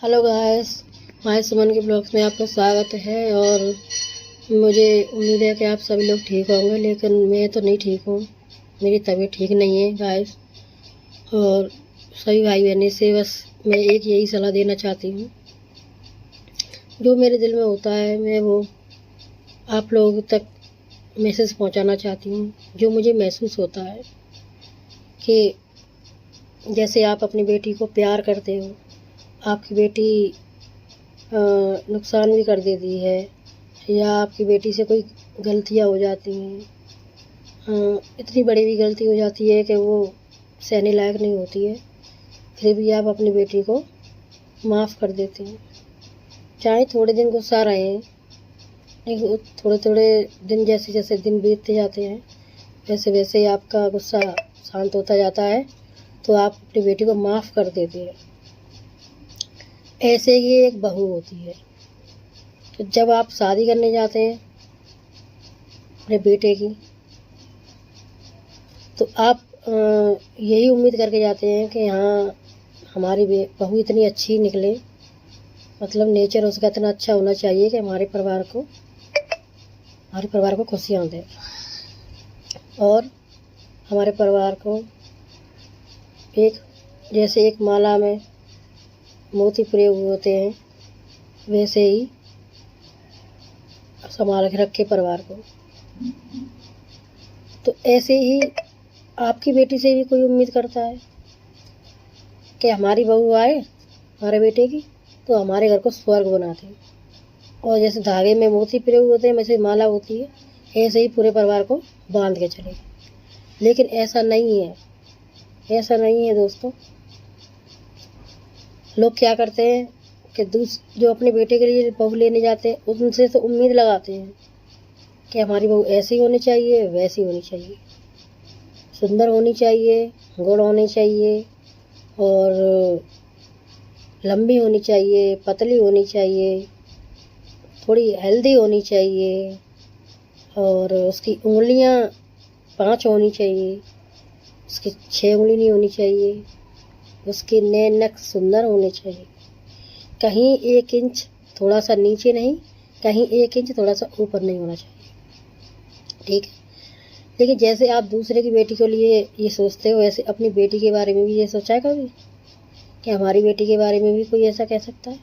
Hello guys, my सुमन के blogs में आपका स्वागत है। और मुझे उम्मीद है कि आप सभी लोग ठीक होंगे, लेकिन मैं तो नहीं ठीक हूँ। मेरी तबीयत ठीक नहीं है गाइस। और सभी भाई बहनों से बस मैं एक यही सलाह देना चाहती हूँ, जो मेरे दिल में होता है मैं वो आप लोगों तक मैसेज पहुँचाना चाहती हूँ। जो मुझे महसूस होता है कि जैसे आप अपनी बेटी को प्यार करते हो, आपकी बेटी नुकसान भी कर देती है या आपकी बेटी से कोई गलतियाँ हो जाती हैं, इतनी बड़ी भी गलती हो जाती है कि वो सहने लायक नहीं होती है, फिर भी आप अपनी बेटी को माफ़ कर देते हैं। चाहे थोड़े दिन गुस्सा रहे हैं, लेकिन थोड़े थोड़े दिन जैसे जैसे दिन बीतते जाते हैं वैसे वैसे आपका गुस्सा शांत होता जाता है, तो आप अपनी बेटी को माफ़ कर देते हैं। ऐसे ही एक बहू होती है, तो जब आप शादी करने जाते हैं अपने बेटे की, तो आप यही उम्मीद करके जाते हैं कि हाँ हमारी बहू इतनी अच्छी निकले, मतलब नेचर उसका इतना अच्छा होना चाहिए कि हमारे परिवार को खुशियाँ दे और हमारे परिवार को एक जैसे एक माला में मोती पुरे हुए होते हैं वैसे ही संभाल के रखे परिवार को। तो ऐसे ही आपकी बेटी से भी कोई उम्मीद करता है कि हमारी बहू आए हमारे बेटे की तो हमारे घर को स्वर्ग बना दे, और जैसे धागे में मोती पिरे हुए होते हैं वैसे माला होती है, ऐसे ही पूरे परिवार को बांध के चले। लेकिन ऐसा नहीं है दोस्तों। लोग क्या करते हैं कि जो अपने बेटे के लिए बहू लेने जाते हैं उनसे तो उम्मीद लगाते हैं कि हमारी बहू ऐसी होनी चाहिए, वैसी होनी चाहिए, सुंदर होनी चाहिए, गुण होने चाहिए, और लंबी होनी चाहिए, पतली होनी चाहिए, थोड़ी हेल्दी होनी चाहिए, और उसकी उंगलियां 5 होनी चाहिए, उसकी 6 उंगली नहीं होनी चाहिए, उसके नैन सुंदर होने चाहिए, कहीं 1 इंच थोड़ा सा नीचे नहीं, कहीं 1 इंच थोड़ा सा ऊपर नहीं होना चाहिए, ठीक है। लेकिन जैसे आप दूसरे की बेटी के लिए ये सोचते हो, वैसे अपनी बेटी के बारे में भी ये सोचा है कभी कि हमारी बेटी के बारे में भी कोई ऐसा कह सकता है?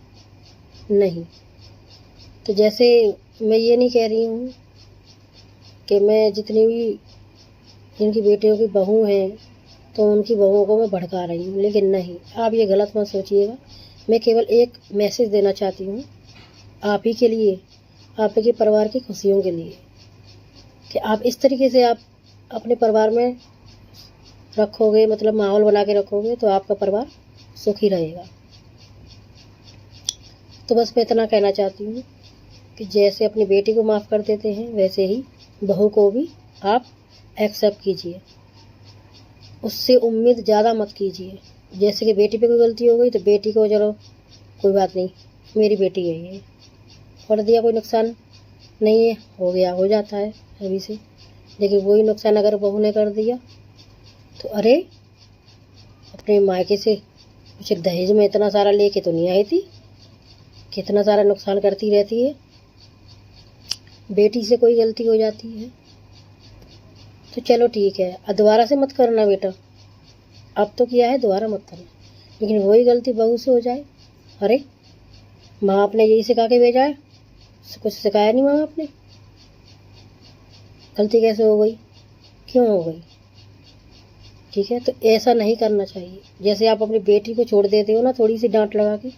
नहीं। तो जैसे मैं ये नहीं कह रही हूँ कि मैं जितनी भी जिनकी बेटियों की बहू हैं तो उनकी बहुओं को मैं भड़का रही हूँ, लेकिन नहीं, आप ये गलत मत सोचिएगा। मैं केवल एक मैसेज देना चाहती हूँ आप ही के लिए, आपके परिवार की खुशियों के लिए, कि आप इस तरीके से आप अपने परिवार में रखोगे, मतलब माहौल बना के रखोगे, तो आपका परिवार सुखी रहेगा। तो बस मैं इतना कहना चाहती हूँ कि जैसे अपनी बेटी को माफ़ कर देते हैं वैसे ही बहू को भी आप एक्सेप्ट कीजिए, उससे उम्मीद ज़्यादा मत कीजिए। जैसे कि बेटी पे कोई गलती हो गई तो बेटी को चलो कोई बात नहीं, मेरी बेटी है ये, कर दिया, कोई नुकसान नहीं है, हो गया, हो जाता है अभी से। लेकिन वही नुकसान अगर बहू ने कर दिया तो अरे अपने मायके से कुछ दहेज में इतना सारा लेके तो नहीं आई थी, कितना सारा नुकसान करती रहती है। बेटी से कोई गलती हो जाती है तो चलो ठीक है, अब दोबारा से मत करना बेटा, अब तो किया है दोबारा मत करना। लेकिन वही गलती बहू से हो जाए, अरे माँ आपने यही सिखा के भेजा है, कुछ सिखाया नहीं माँ आपने, गलती कैसे हो गई, क्यों हो गई? ठीक है, तो ऐसा नहीं करना चाहिए। जैसे आप अपनी बेटी को छोड़ देते हो ना थोड़ी सी डांट लगा के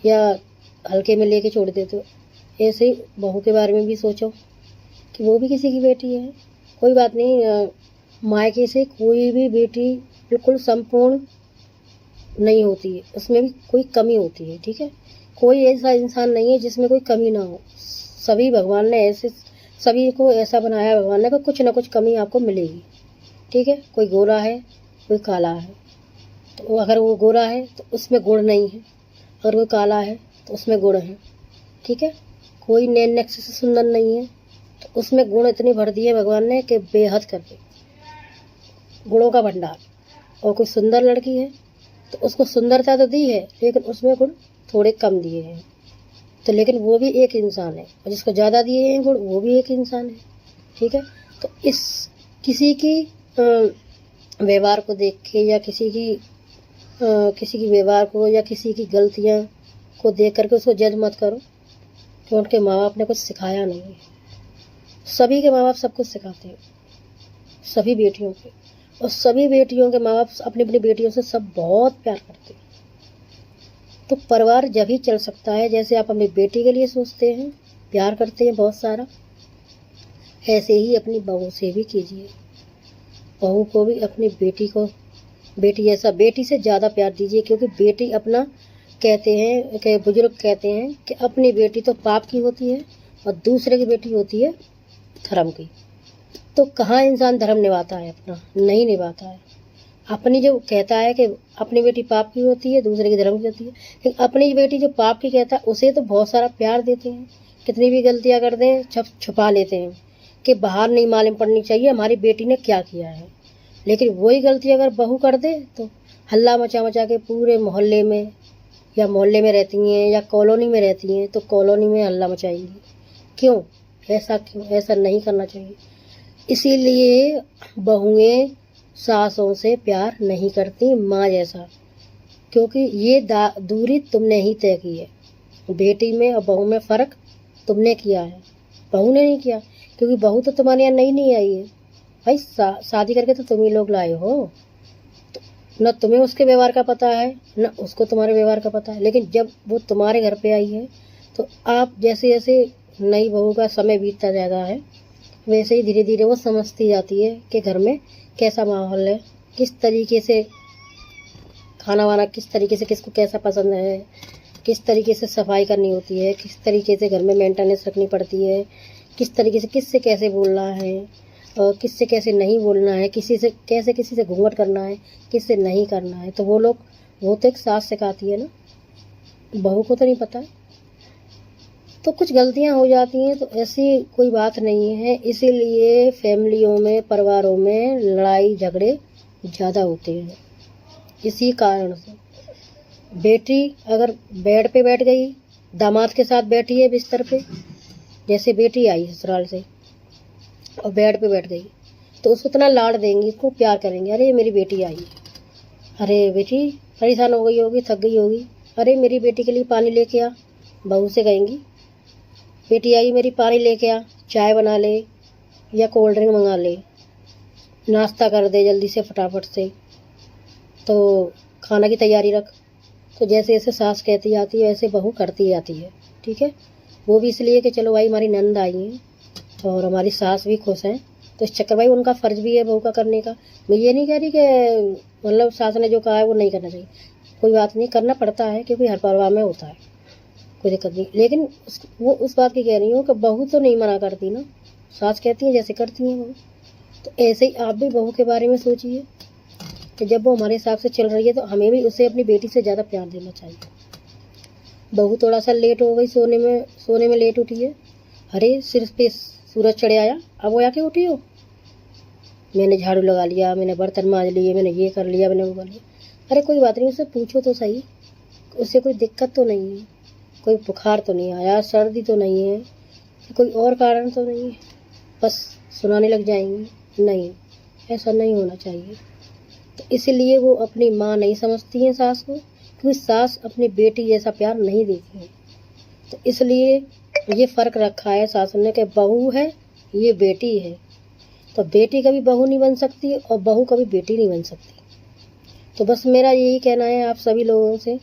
या हल्के में लेके छोड़ देते हो, ऐसे ही बहू के बारे में भी सोचो कि वो भी किसी की बेटी है। कोई बात नहीं, मायके से कोई भी बेटी बिल्कुल संपूर्ण नहीं होती है, उसमें भी कोई कमी होती है, ठीक है। कोई ऐसा इंसान नहीं है जिसमें कोई कमी ना हो, सभी भगवान ने ऐसे, सभी को ऐसा बनाया भगवान ने कि कुछ ना कुछ कमी आपको मिलेगी, ठीक है। कोई गोरा है, कोई काला है, तो अगर वो गोरा है तो उसमें गुण नहीं है, अगर वो काला है तो उसमें गुण है, ठीक है। कोई नैन नक्श से सुंदर नहीं है तो उसमें गुण इतने भर दिए भगवान ने कि बेहद करके गुणों का भंडार। और कोई सुंदर लड़की है तो उसको सुंदरता तो दी है लेकिन उसमें गुण थोड़े कम दिए हैं, तो लेकिन वो भी एक इंसान है, और जिसको ज़्यादा दिए हैं गुण वो भी एक इंसान है। ठीक है, तो इस किसी की व्यवहार को देख के या किसी की व्यवहार को या किसी की गलतियाँ को देख करके उसको जज मत करो कि उनके माँ बाप ने कुछ सिखाया नहीं है। सभी के माँ बाप सब कुछ सिखाते हैं, सभी बेटियों के, और सभी बेटियों के माँ बाप अपनी अपनी बेटियों से सब बहुत प्यार करते हैं। तो परिवार जब ही चल सकता है जैसे आप अपनी बेटी के लिए सोचते हैं, प्यार करते हैं बहुत सारा, ऐसे ही अपनी बहू से भी कीजिए। बहू को भी अपनी बेटी को बेटी जैसा, बेटी से ज़्यादा प्यार दीजिए, क्योंकि बेटी अपना कहते हैं कि बुजुर्ग कहते हैं कि अपनी बेटी तो पाप की होती है और दूसरे की बेटी होती है धर्म की। तो कहाँ इंसान धर्म निभाता है अपना? नहीं निभाता है। अपनी जो कहता है कि अपनी बेटी पाप की होती है, दूसरे की धर्म की होती है, लेकिन अपनी बेटी जो पाप की कहता है उसे तो बहुत सारा प्यार देते हैं। कितनी भी गलतियाँ कर दें छुपा लेते हैं कि बाहर नहीं मालूम पड़नी चाहिए हमारी बेटी ने क्या किया है। लेकिन वही गलती अगर बहू कर दे तो हल्ला मचा मचा के पूरे मोहल्ले में, या मोहल्ले में रहती हैं या कॉलोनी में रहती हैं तो कॉलोनी में हल्ला मचाएंगी। क्यों? ऐसा नहीं करना चाहिए। इसीलिए बहुएं सासों से प्यार नहीं करती माँ जैसा, क्योंकि ये दूरी तुमने ही तय की है। बेटी में और बहू में फ़र्क तुमने किया है, बहू ने नहीं किया, क्योंकि बहू तो तुम्हारे यहाँ नहीं आई है भाई। शादी करके तो तुम ही लोग लाए हो, तो न तुम्हें उसके व्यवहार का पता है न उसको तुम्हारे व्यवहार का पता है। लेकिन जब वो तुम्हारे घर पे आई है तो आप जैसे जैसे नई बहू का समय बीतता जाता है वैसे ही धीरे धीरे वो समझती जाती है कि घर में कैसा माहौल है, किस तरीके से खाना वाना, किस तरीके से किसको कैसा पसंद है, किस तरीके से सफाई करनी होती है, किस तरीके से घर में मेंटेनेंस रखनी पड़ती है, किस तरीके से किससे कैसे बोलना है और किससे कैसे नहीं बोलना है, किसी से घूंघट करना है, किससे नहीं करना है। तो वो तो एक सास सिखाती है ना, बहू को तो नहीं पता है। तो कुछ गलतियां हो जाती हैं, तो ऐसी कोई बात नहीं है। इसीलिए फैमिलियों में, परिवारों में लड़ाई झगड़े ज़्यादा होते हैं। इसी कारण से बेटी अगर बेड पे बैठ गई, दामाद के साथ बैठी है बिस्तर पे, जैसे बेटी आई ससुराल से और बेड पे बैठ गई, तो उसको इतना लाड़ देंगी, उसको प्यार करेंगे। अरे मेरी बेटी आई, अरे बेटी परेशान हो गई होगी, थक गई होगी, अरे मेरी बेटी के लिए पानी लेके आ। बहू से कहेंगी बेटी आई मेरी पानी लेके आ, चाय बना ले या कोल्ड ड्रिंक मंगा ले, नाश्ता कर दे जल्दी से फटाफट से, तो खाना की तैयारी रख। तो जैसे जैसे सास कहती जाती है वैसे बहू करती जाती है। ठीक है, वो भी इसलिए कि चलो भाई हमारी नंद आई हैं और हमारी सास भी खुश हैं, तो इस चक्कर भाई उनका फ़र्ज भी है बहू का करने का। मैं ये नहीं कह रही कि मतलब सास ने जो कहा है वो नहीं करना चाहिए, कोई बात नहीं, करना पड़ता है क्योंकि हर परिवार में होता है, कोई दिक्कत नहीं। लेकिन वो उस बात की कह रही हूँ कि बहू तो नहीं मना करती ना, सास कहती हैं जैसे करती हैं बहू। तो ऐसे ही आप भी बहू के बारे में सोचिए कि जब वो हमारे हिसाब से चल रही है तो हमें भी उसे अपनी बेटी से ज़्यादा प्यार देना चाहिए। बहू थोड़ा सा लेट हो गई, सोने में लेट उठी है, अरे सिर पे सूरज चढ़े आया, अब वो आके उठी हो, मैंने झाड़ू लगा लिया, मैंने बर्तन मांज लिए, मैंने ये कर लिया, मैंने वो कर लिया। अरे कोई बात नहीं, उससे पूछो तो सही, उससे कोई दिक्कत तो नहीं है, कोई बुखार तो नहीं आया, सर्दी तो नहीं है, कोई और कारण तो नहीं है, बस सुनाने लग जाएंगी। नहीं, ऐसा नहीं होना चाहिए। तो इसलिए वो अपनी माँ नहीं समझती हैं सास को, क्योंकि सास अपनी बेटी जैसा प्यार नहीं देती है। तो इसलिए ये फ़र्क रखा है सास ने कि बहू है ये बेटी है, तो बेटी कभी बहू नहीं बन सकती और बहू कभी बेटी नहीं बन सकती। तो बस मेरा यही कहना है आप सभी लोगों से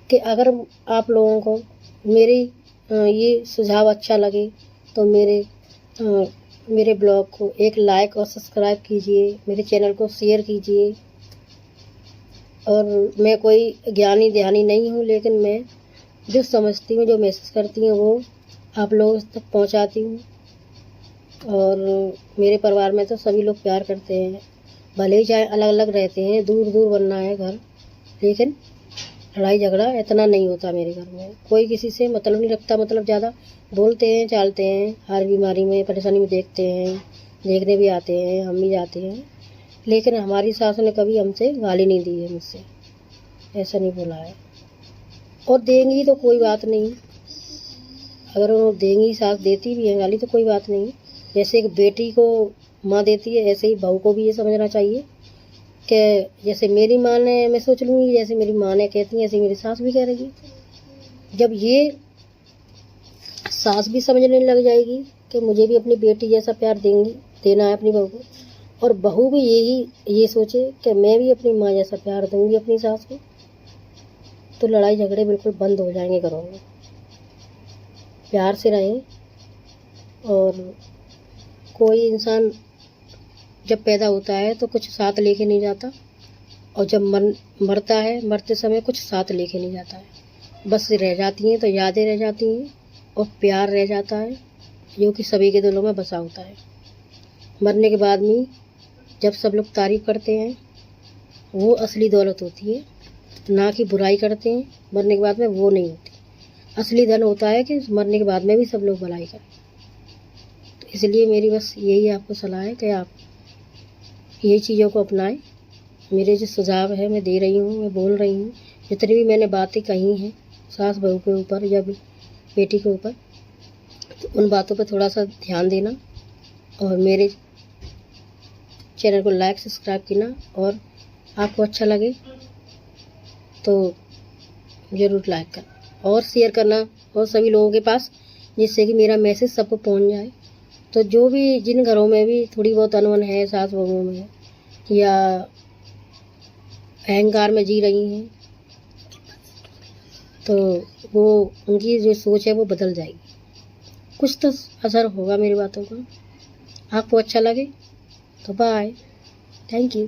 कि अगर आप लोगों को मेरी ये सुझाव अच्छा लगे तो मेरे ब्लॉग को एक लाइक और सब्सक्राइब कीजिए, मेरे चैनल को शेयर कीजिए। और मैं कोई ज्ञानी ध्यानी नहीं हूँ, लेकिन मैं जो समझती हूँ, जो मैसेज करती हूँ वो आप लोगों तक पहुँचाती हूँ। और मेरे परिवार में तो सभी लोग प्यार करते हैं, भले ही चाहे अलग अलग रहते हैं, दूर दूर बनना है घर, लेकिन लड़ाई झगड़ा इतना नहीं होता मेरे घर में। कोई किसी से मतलब नहीं रखता, मतलब ज़्यादा बोलते हैं चालते हैं, हर बीमारी में परेशानी में देखते हैं, देखने भी आते हैं, हम भी जाते हैं, लेकिन हमारी सास ने कभी हमसे गाली नहीं दी है, मुझसे ऐसा नहीं बोला है। और देंगी तो कोई बात नहीं, अगर वो देंगी, साथ देती भी है गाली तो कोई बात नहीं। जैसे एक बेटी को माँ देती है, ऐसे ही बहू को भी ये समझना चाहिए कि जैसे मेरी माँ ने, मैं सोच लूँगी जैसे मेरी माँ ने कहती है ऐसे मेरी सास भी कह रही। जब ये सास भी समझने लग जाएगी कि मुझे भी अपनी बेटी जैसा प्यार देना है अपनी बहू को, और बहू भी ये सोचे कि मैं भी अपनी माँ जैसा प्यार दूंगी अपनी सास को, तो लड़ाई झगड़े बिल्कुल बंद हो जाएंगे घरों में। प्यार से रहें। और कोई इंसान जब पैदा होता है तो कुछ साथ लेके नहीं जाता, और जब मरता है, मरते समय कुछ साथ लेके नहीं जाता है, बस रह जाती हैं तो यादें रह जाती हैं और प्यार रह जाता है, जो कि सभी के दिलों में बसा होता है। मरने के बाद में जब सब लोग तारीफ करते हैं, वो असली दौलत होती है, ना कि बुराई करते हैं मरने के बाद में, वो नहीं होती। असली धन होता है कि मरने के बाद में भी सब लोग भलाई करें। तो इसलिए मेरी बस यही आपको सलाह है कि आप ये चीज़ों को अपनाएं। मेरे जो सुझाव है मैं दे रही हूँ, मैं बोल रही हूँ, जितनी भी मैंने बातें कही हैं सास बहू के ऊपर या बेटी के ऊपर, तो उन बातों पर थोड़ा सा ध्यान देना, और मेरे चैनल को लाइक सब्सक्राइब करना, और आपको अच्छा लगे तो ज़रूर लाइक करना और शेयर करना और सभी लोगों के पास, जिससे कि मेरा मैसेज सबको पहुंच जाए। तो जो भी जिन घरों में भी थोड़ी बहुत अनबन है सास बहुओं में, या अहंकार में जी रही हैं, तो वो उनकी जो सोच है वो बदल जाएगी। कुछ तो असर होगा मेरी बातों का। आपको अच्छा लगे तो बाय, थैंक यू।